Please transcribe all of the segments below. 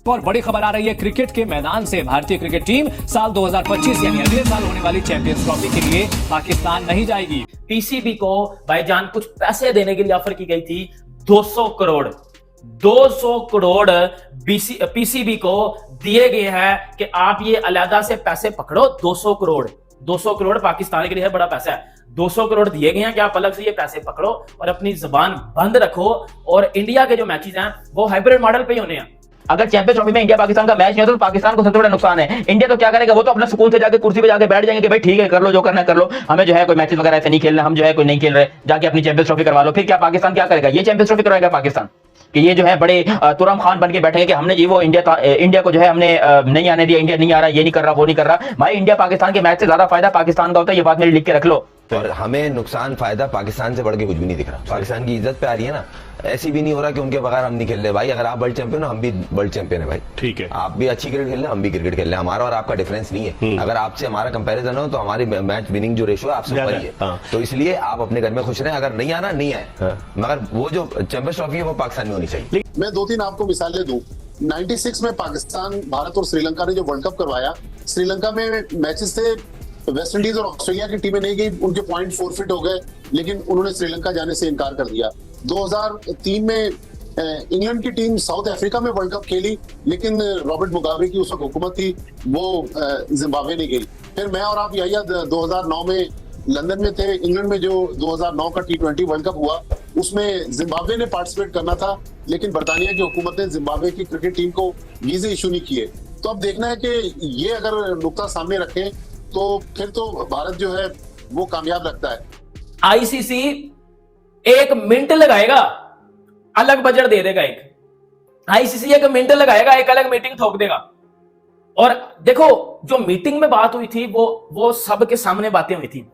तो और बड़ी खबर आ रही है क्रिकेट के मैदान से। भारतीय क्रिकेट टीम साल 2025 यानी अगले साल होने वाली चैंपियंस ट्रॉफी के लिए पाकिस्तान नहीं जाएगी। पीसीबी को भाईजान कुछ पैसे देने के लिए ऑफर की गई थी 200 करोड़ 200 करोड़ पीसीबी को दिए गए हैं कि आप ये अलहदा से पैसे पकड़ो। 200 करोड़ पाकिस्तान के लिए है बड़ा पैसा है। 200 करोड़ दिए गए हैं कि आप अलग से ये पैसे पकड़ो और अपनी जुबान बंद रखो। और इंडिया के जो मैचेस हैं वो हाइब्रिड मॉडल पे ही होने हैं। अगर चैंपियंस ट्रॉफी में इंडिया पाकिस्तान का मैच नहीं हो तो पाकिस्तान को सबसे बड़ा नुकसान है। इंडिया तो क्या करेगा, वो तो अपना सुकून से जाके कुर्सी पे जाके बैठ जाएंगे कि भाई ठीक है कर लो जो करना है कर लो, हमें जो है कोई मैचेस वगैरह ऐसे नहीं खेलना, हम जो है कोई नहीं खेल रहे, जाके अपनी चैंपियंस ट्रॉफी करवा लो। फिर क्या पाकिस्तान क्या करेगा, ये चैंपियंस ट्रॉफी करवाएगा पाकिस्तान कि ये जो है बड़े तुरम खान बन के बैठेंगे कि हमने जी वो इंडिया को जो है हमने नहीं आने दिया, इंडिया नहीं आ रहा, ये नहीं कर रहा, वो नहीं कर रहा। भाई इंडिया पाकिस्तान के मैच से ज्यादा फायदा पाकिस्तान का होता है, ये बात मेरी लिख के रख लो। और हमें नुकसान फायदा पाकिस्तान से बढ़ के कुछ भी नहीं दिख रहा। पाकिस्तान की इज्जत पे आ रही है ना, ऐसी भी नहीं हो रहा कि उनके बगैर हम नहीं खेल रहे। भाई अगर आप वर्ल्ड चैंपियन हो हम भी वर्ल्ड चैंपियन है भाई, ठीक है। आप भी अच्छी क्रिकेट खेल रहे हैं, हम भी क्रिकेट खेल रहे हैं, हमारा और आपका डिफरेंस नहीं है। अगर आपसे हमारा कंपैरिजन हो तो हमारी मैच विनिंग जो रेशो है आपसे ऊपर ही है। तो इसलिए आप अपने घर में खुश रहें, अगर नहीं आना नहीं आए, मगर वो जो चैंपियंस ट्रॉफी है वो पाकिस्तान में होनी चाहिए। मैं 2-3 आपको मिसालें दूं। 96 में पाकिस्तान, भारत और श्रीलंका ने जो वर्ल्ड कप करवाया, श्रीलंका में मैचेस थे, वेस्ट इंडीज और ऑस्ट्रेलिया की टीमें नहीं गई, उनके पॉइंट फोरफिट हो गए, लेकिन उन्होंने श्रीलंका जाने से इनकार कर दिया। 2003 में इंग्लैंड की टीम साउथ अफ्रीका में वर्ल्ड कप खेली, लेकिन रॉबर्ट मुगाबे की उस वक्त हुकूमत थी, वो जिम्बाब्वे नहीं गई। फिर मैं और आप याद 2009 में लंदन में थे, इंग्लैंड में जो 2009 का T20 वर्ल्ड कप हुआ उसमें जिम्बाब्वे ने पार्टिसिपेट करना था, लेकिन बरतानिया की हुकूमत ने जिम्बाब्वे की क्रिकेट टीम को वीजे इशू नहीं किए। तो अब देखना है कि ये अगर नुकता सामने रखें तो फिर तो भारत जो है वो कामयाब लगता है। आईसीसी 1 मिनट लगाएगा, अलग बजट दे देगा। आईसीसी 1 मिनट लगाएगा, एक अलग मीटिंग थोक देगा। और देखो जो मीटिंग में बात हुई थी वो सबके सामने बातें हुई थी।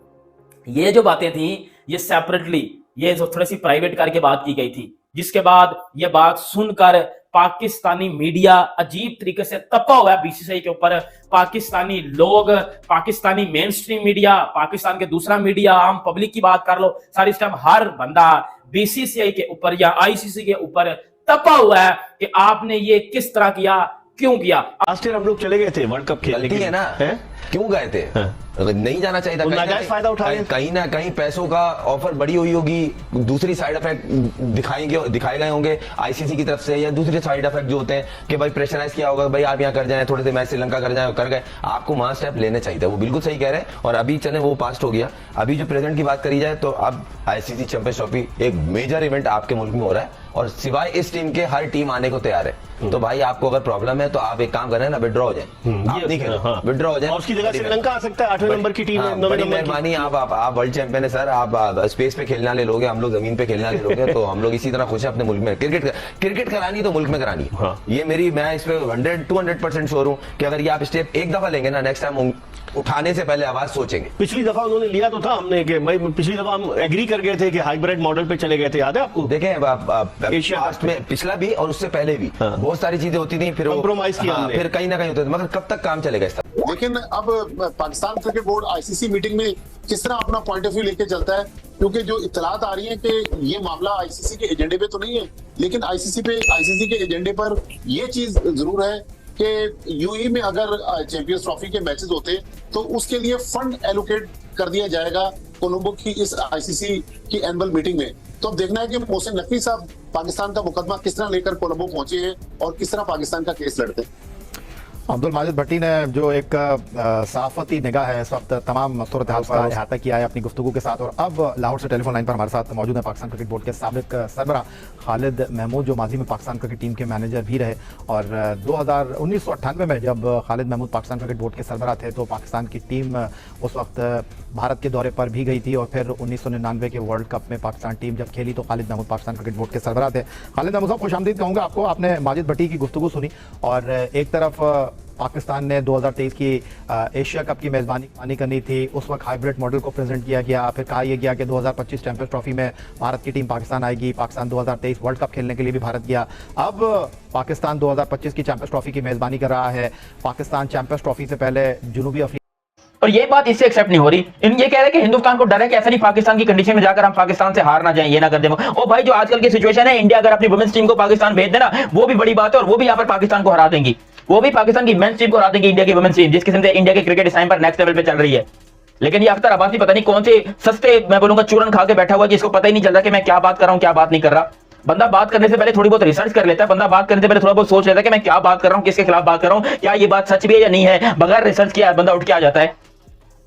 ये जो बातें थी ये सेपरेटली, ये जो थोड़ी सी प्राइवेट करके बात की गई थी, जिसके बाद ये बात सुनकर पाकिस्तानी मीडिया अजीब तरीके से तपा हुआ है बीसीसीआई के ऊपर। पाकिस्तानी लोग, Pakistani main stream media, Pakistan के दूसरा मीडिया, आम पब्लिक की बात कर लो, सारी टाइम हर बंदा बीसीसीआई के ऊपर या आईसीसी के ऊपर तपा हुआ है कि आपने ये किस तरह किया, क्यों किया। लास्ट ईयर हम लोग चले गए थे वर्ल्ड कप खेलने के लिए, है ना है? क्यों गए थे? नहीं जाना चाहिए था। नाजायज फायदा उठा रहे हैं। कहीं ना कहीं पैसों का ऑफर बड़ी हुई होगी, दूसरी साइड इफेक्ट दिखाए गए होंगे आईसीसी की तरफ से, या दूसरे साइड इफेक्ट जो होते हैं कि भाई प्रेशराइज किया होगा, भाई आप यहाँ कर जाए, थोड़े से मैच श्रीलंका कर जाए, कर गए। आपको वहां स्टेप लेने चाहिए था, वो बिल्कुल सही कह रहे हैं। और अभी चले वो पास्ट हो गया, अभी जो प्रेजेंट की बात करी जाए तो अब आईसीसी चैंपियंस ट्रॉफी एक मेजर इवेंट आपके मुल्क में हो रहा है, और सिवाय इस टीम के हर टीम आने को तैयार है। तो भाई आपको अगर प्रॉब्लम है तो आप एक काम करें ना, विड्रॉ हो जाए, आप नहीं खेलो, विड्रॉ हो जाए। उसकी जगह श्रीलंका आ सकता है, 8वें नंबर की टीम है, बड़ी मेहरबानी। आप वर्ल्ड चैंपियन है सर, आप स्पेस पे खेलना ले लोगे, हम लोग जमीन पे खेलना ले लोगे, तो हम लोग इसी तरह खुश है अपने मुल्क में। क्रिकेट करानी तो मुल्क में करानी है। ये मैं इस पे 100-200% श्योर हूँ कि अगर ये आप स्टेप एक दफा लेंगे ना, नेक्स्ट टाइम उठाने से पहले आवाज सोचेंगे। पिछली दफा उन्होंने लिया तो था हमने कि भाई, पिछली दफा हम एग्री कर गए थे कि हाइब्रिड मॉडल पे चले गए थे, याद है आपको? देखें एशिया में पिछला भी और उससे पहले भी बहुत सारी चीजें होती थी, फिर कॉम्प्रोमाइज किया हमने, फिर कहीं ना कहीं होता था, मगर कब तक काम चलेगा इस तरह? लेकिन अब Pakistan cricket board ICC meeting में किस तरह अपना पॉइंट ऑफ व्यू लेके चलता है, क्योंकि जो इत्तलात आ रही है कि ये मामला आईसीसी के एजेंडे पे तो नहीं है, लेकिन आईसीसी के एजेंडे पर ये चीज जरूर है कि यूएई में अगर चैंपियंस ट्रॉफी के मैचेस होते तो उसके लिए फंड एलोकेट कर दिया जाएगा कोलंबो की इस आईसीसी की एनुअल मीटिंग में। तो अब देखना है कि मोहसिन नकवी साहब पाकिस्तान का मुकदमा किस तरह लेकर कोलंबो पहुंचे हैं और किस तरह पाकिस्तान का केस लड़ते हैं। अब्दुल माजिद भट्टी ने जो एक सहाफती निगाह है इस वक्त तमाम सूरत हाल का अहाता किया है अपनी गुफ्तगू के साथ। और अब लाहौर से टेलीफोन लाइन पर हमारे साथ मौजूद है पाकिस्तान क्रिकेट बोर्ड के साबिक सरबराह खालिद महमूद, जो माजी में पाकिस्तान क्रिकेट टीम के मैनेजर भी रहे। और 1998 में जब खालिद महमूद पाकिस्तान क्रिकेट बोर्ड के सरबराह थे तो पाकिस्तान की टीम उस वक्त भारत के दौरे पर भी गई थी, और फिर 1999 के वर्ल्ड कप में पाकिस्तान टीम जब खेली तो खालिद महमूद पाकिस्तान क्रिकेट बोर्ड के सरबराह थे। खालिद महमूद साहब, खुशामदीद कहूँगा आपको। आपने माजिद भट्टी की गुफ्तगू सुनी, और एक तरफ पाकिस्तान ने 2023 की एशिया कप की मेज़बानी करनी थी, उस वक्त हाइब्रिड मॉडल को प्रेजेंट किया गया, फिर कहा यह गया कि 2025 चैंपियंस ट्रॉफी में भारत की टीम पाकिस्तान आएगी, पाकिस्तान 2023 वर्ल्ड कप खेलने के लिए भी भारत गया। अब पाकिस्तान 2025 की चैंपियंस ट्रॉफी की मेज़बानी कर रहा है। पाकिस्तान चैंपियंस ट्रॉफी से पहले जनूबी अफ्रीका और ये बात इससे एक्सेप्ट नहीं हो रही। इन ये कह रहे हैं कि हिंदुस्तान को डर है कि ऐसा नहीं पाकिस्तान की कंडीशन में जाकर हम पाकिस्तान से हार ना जाएं, ये ना कर दें। ओ भाई, जो आजकल की सिचुएशन है, इंडिया अगर अपनी वुमेन्स टीम को पाकिस्तान भेज देना वो भी बड़ी बात है, और वो भी यहाँ पर पाकिस्तान को हरा देंगी, वो भी पाकिस्तान की मेंस टीम को हरा देंगी, इंडिया की वुमेन्स टीम, जिस किस्म से इंडिया की क्रिकेट इस टाइम पर नेक्स्ट लेवल पे चल रही है। लेकिन ये अख्तर अब्बासी पता नहीं कौन से सस्ते, मैं बोलूंगा, चूरन खा के बैठा हुआ कि इसको पता ही नहीं चल रहा कि मैं क्या बात कर रहा हूं, क्या बात नहीं कर रहा। बंदा बात करने से पहले थोड़ी बहुत रिसर्च कर लेता है, बंदा बात करने से पहले थोड़ा बहुत सोच लेता है कि मैं क्या बात कर रहा हूं, किसके खिलाफ बात कर रहा हूं, क्या ये बात सच भी है या नहीं है। बगैर रिसर्च किया बंदा उठ के आ जाता है।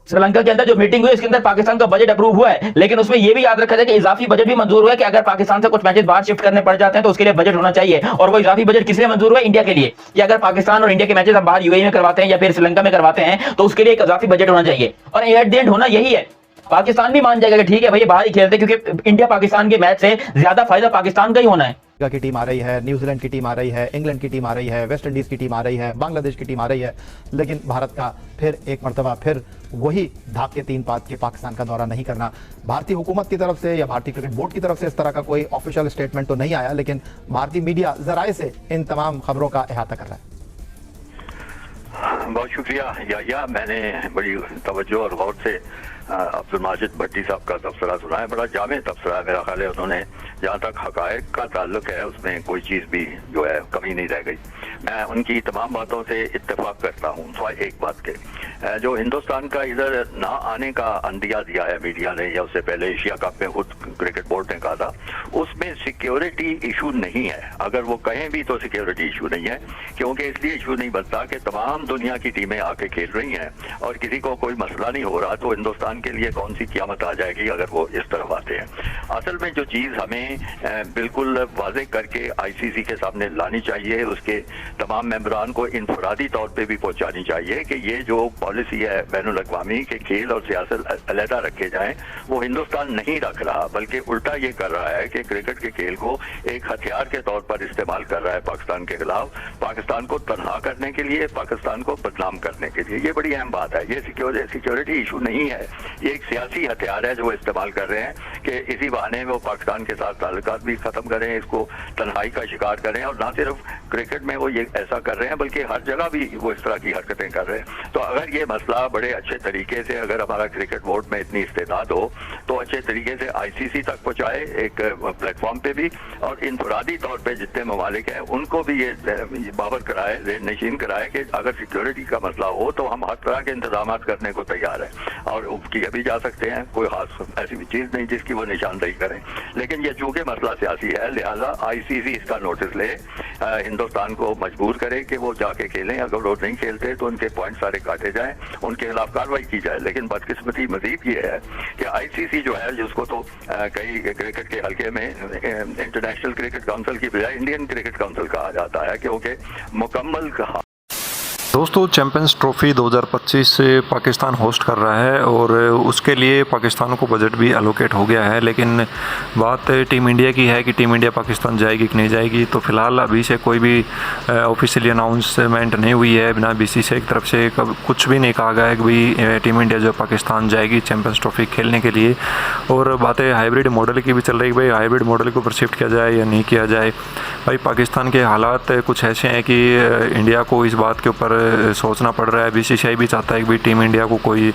श्रीलंका के अंदर जो मीटिंग हुई इसके अंदर पाकिस्तान का बजट अप्रूव हुआ है, लेकिन उसमें यह भी याद रखा जाए कि इजाफी बजट भी मंजूर हुआ है कि अगर पाकिस्तान से कुछ मैचेस बाहर शिफ्ट करने पड़ जाते हैं तो उसके लिए बजट होना चाहिए। और वो इजाफी बजट किसलिए मंजूर हुआ है? इंडिया के लिए, कि अगर पाकिस्तान और इंडिया के मैचेस हम बाहर यूएई में करवाते हैं या फिर श्रीलंका में करवाते हैं तो उसके लिए एक इजाफी बजट होना चाहिए। और एट द एंड होना यही है, पाकिस्तान भी मान जाएगा कि ठीक है भाई, बाहर ही खेलते, क्योंकि इंडिया पाकिस्तान के मैच से ज्यादा फायदा पाकिस्तान का ही होना है। की टीम आ रही है, न्यूजीलैंड की टीम आ रही है, इंग्लैंड की टीम आ रही है, वेस्ट इंडीज की टीम आ रही है, बांग्लादेश की टीम आ रही है, लेकिन भारत का फिर एक मर्तबा फिर वही धाक के तीन पात के पाकिस्तान का दौरा नहीं करना। भारतीय हुकूमत की तरफ से या भारतीय क्रिकेट बोर्ड की तरफ से इस तरह का कोई ऑफिशियल स्टेटमेंट तो नहीं आया, लेकिन भारतीय मीडिया जराए से इन तमाम खबरों का अहाता कर रहा है। बहुत शुक्रिया या मैंने बड़ी तवज्जो और गौर से अब्दुल माजिद भट्टी साहब का तबसरा सुना है। बड़ा जामे तबसरा है, मेरा ख्याल है उन्होंने जहाँ तक हकायक का ताल्लुक है उसमें कोई चीज़ भी जो है कमी नहीं रह गई। मैं उनकी तमाम बातों से इत्तेफाक करता हूँ, सिवाय एक बात के, जो हिंदुस्तान का इधर ना आने का अंदिया दिया है मीडिया ने, या उससे पहले एशिया कप में खुद क्रिकेट बोर्ड ने कहा था, उसमें सिक्योरिटी इशू नहीं है। अगर वो कहें भी तो सिक्योरिटी इशू नहीं है, क्योंकि इसलिए इशू नहीं बनता कि तमाम दुनिया की टीमें आके खेल रही हैं और किसी को कोई मसला नहीं हो रहा, तो हिंदुस्तान के लिए कौन सी क़यामत आ जाएगी अगर वो इस तरफ आते हैं। असल में जो चीज़ हमें बिल्कुल वाज़ेह करके आईसीसी के सामने लानी चाहिए, उसके तमाम मेंबरान को इनफरादी तौर पे भी पहुंचानी चाहिए कि ये जो पॉलिसी है बैनुल अक़वामी के खेल और सियासत अलहदा रखे जाएं, वो हिंदुस्तान नहीं रख रहा, बल्कि उल्टा ये कर रहा है कि क्रिकेट के खेल को एक हथियार के तौर पर इस्तेमाल कर रहा है पाकिस्तान के खिलाफ, पाकिस्तान को तनहा करने के लिए, पाकिस्तान को बदनाम करने के लिए। ये बड़ी अहम बात है। ये सिक्योरिटी इशू नहीं है, ये एक सियासी हथियार है जो इस्तेमाल कर रहे हैं कि इसी बहाने वो पाकिस्तान के साथ ताल्लुकात भी खत्म करें, इसको तन्हाई का शिकार करें। और ना सिर्फ क्रिकेट में वो ये ऐसा कर रहे हैं बल्कि हर जगह भी वो इस तरह की हरकतें कर रहे हैं। तो अगर ये मसला बड़े अच्छे तरीके से, अगर हमारा क्रिकेट बोर्ड में इतनी इस्तेदाद हो तो अच्छे तरीके से आईसीसी तक पहुंचाए एक प्लेटफॉर्म पे भी, और इनफरादी तौर पे जितने ममालिक हैं उनको भी ये बावर कराए, नशीन कराए कि अगर सिक्योरिटी का मसला हो तो हम हर तरह के इंतजाम करने को तैयार हैं और किए भी जा सकते हैं। कोई खास ऐसी भी चीज़ नहीं जिसकी वो निशानदेही करें, लेकिन ये चूंकि मसला सियासी है लिहाजा आईसीसी इसका नोटिस ले, हिंदुस्तान को मजबूर करे कि वो जाके खेलें। अगर वो नहीं खेलते तो उनके पॉइंट सारे काटे जाएं, उनके खिलाफ कार्रवाई की जाए। लेकिन बदकिस्मती मजीद ये है कि आईसीसी जो है, जिसको तो कई क्रिकेट के हल्के में इंटरनेशनल क्रिकेट काउंसिल की बजाय इंडियन क्रिकेट काउंसिल कहा जाता है, क्योंकि मुकम्मल दोस्तों चैंपियंस ट्रॉफी 2025 से पाकिस्तान होस्ट कर रहा है और उसके लिए पाकिस्तान को बजट भी एलोकेट हो गया है। लेकिन बात टीम इंडिया की है कि टीम इंडिया पाकिस्तान जाएगी कि नहीं जाएगी। तो फिलहाल अभी से कोई भी ऑफिशियली अनाउंसमेंट नहीं हुई है, बिना बीसीसीआई की तरफ से कुछ भी नहीं कहा गया है कि भाई टीम इंडिया जो पाकिस्तान जाएगी चैंपियंस ट्रॉफी खेलने के लिए। और बातें हाइब्रिड मॉडल की भी चल रही है, भाई हाइब्रिड मॉडल के ऊपर शिफ्ट किया जाए या नहीं किया जाए। भाई पाकिस्तान के हालात कुछ ऐसे हैं कि इंडिया को इस बात के ऊपर सोचना पड़ रहा है। बीसीसीआई भी चाहता है कि भाई टीम इंडिया को कोई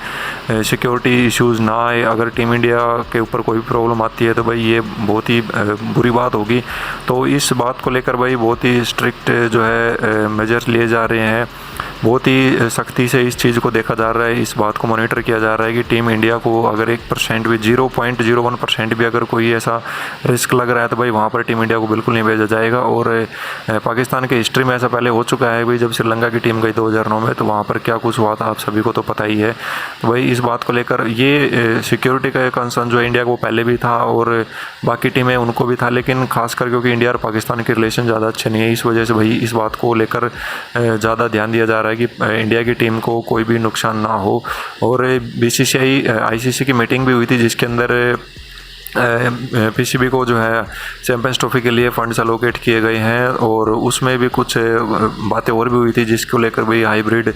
सिक्योरिटी इश्यूज़ ना आए। अगर टीम इंडिया के ऊपर कोई प्रॉब्लम आती है तो भाई ये बहुत ही बुरी बात होगी। तो इस बात को लेकर भाई बहुत ही स्ट्रिक्ट जो है मेजर्स लिए जा रहे हैं, बहुत ही सख्ती से इस चीज़ को देखा जा रहा है, इस बात को मॉनिटर किया जा रहा है कि टीम इंडिया को अगर 1% भी 0.01% भी अगर कोई ऐसा रिस्क लग रहा है तो भाई वहाँ पर टीम इंडिया को बिल्कुल नहीं भेजा जाएगा। और पाकिस्तान के हिस्ट्री में ऐसा पहले हो चुका है भाई, जब श्रीलंका की टीम गई 2009 में तो वहाँ पर क्या कुछ हुआ था आप सभी को तो पता ही है। तो भाई इस बात को लेकर ये सिक्योरिटी का कंसर्न जो है इंडिया को पहले भी था और बाकी टीमें उनको भी था, लेकिन खासकर क्योंकि इंडिया और पाकिस्तान के रिलेशन ज़्यादा अच्छे नहीं है, इस वजह से भाई इस बात को लेकर ज़्यादा ध्यान दिया जा रहा है कि इंडिया की टीम को कोई भी नुकसान ना हो। और बीसीसीआई आईसीसी की मीटिंग भी हुई थी जिसके अंदर पीसीबी को जो है चैंपियंस ट्रॉफी के लिए फंड्स एलोकेट किए गए हैं और उसमें भी कुछ बातें और भी हुई थी जिसको लेकर भी हाइब्रिड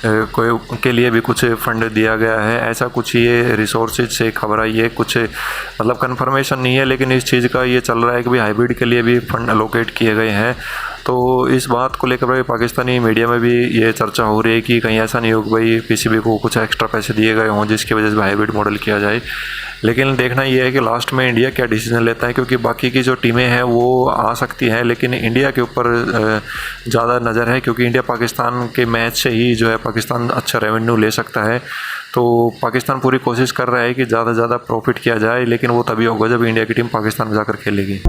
के लिए भी कुछ फंड दिया गया है। ऐसा कुछ ये रिसोर्सेज से खबर आई है, कुछ मतलब कंफर्मेशन नहीं है, लेकिन इस चीज़ का ये चल रहा है कि भाई हाइब्रिड के लिए भी फंड एलोकेट किए गए हैं। तो इस बात को लेकर भाई पाकिस्तानी मीडिया में भी ये चर्चा हो रही है कि कहीं ऐसा नहीं हो कि भाई पीसीबी को कुछ एक्स्ट्रा पैसे दिए गए हों जिसकी वजह से हाइब्रिड मॉडल किया जाए। लेकिन देखना ये है कि लास्ट में इंडिया क्या डिसीजन लेता है, क्योंकि बाकी की जो टीमें हैं वो आ सकती हैं, लेकिन इंडिया के ऊपर ज़्यादा नज़र है, क्योंकि इंडिया पाकिस्तान के मैच से ही जो है पाकिस्तान अच्छा रेवेन्यू ले सकता है। तो पाकिस्तान पूरी कोशिश कर रहा है कि ज़्यादा से ज़्यादा प्रॉफिट किया जाए, लेकिन वो तभी होगा जब इंडिया की टीम पाकिस्तान में जाकर खेलेगी।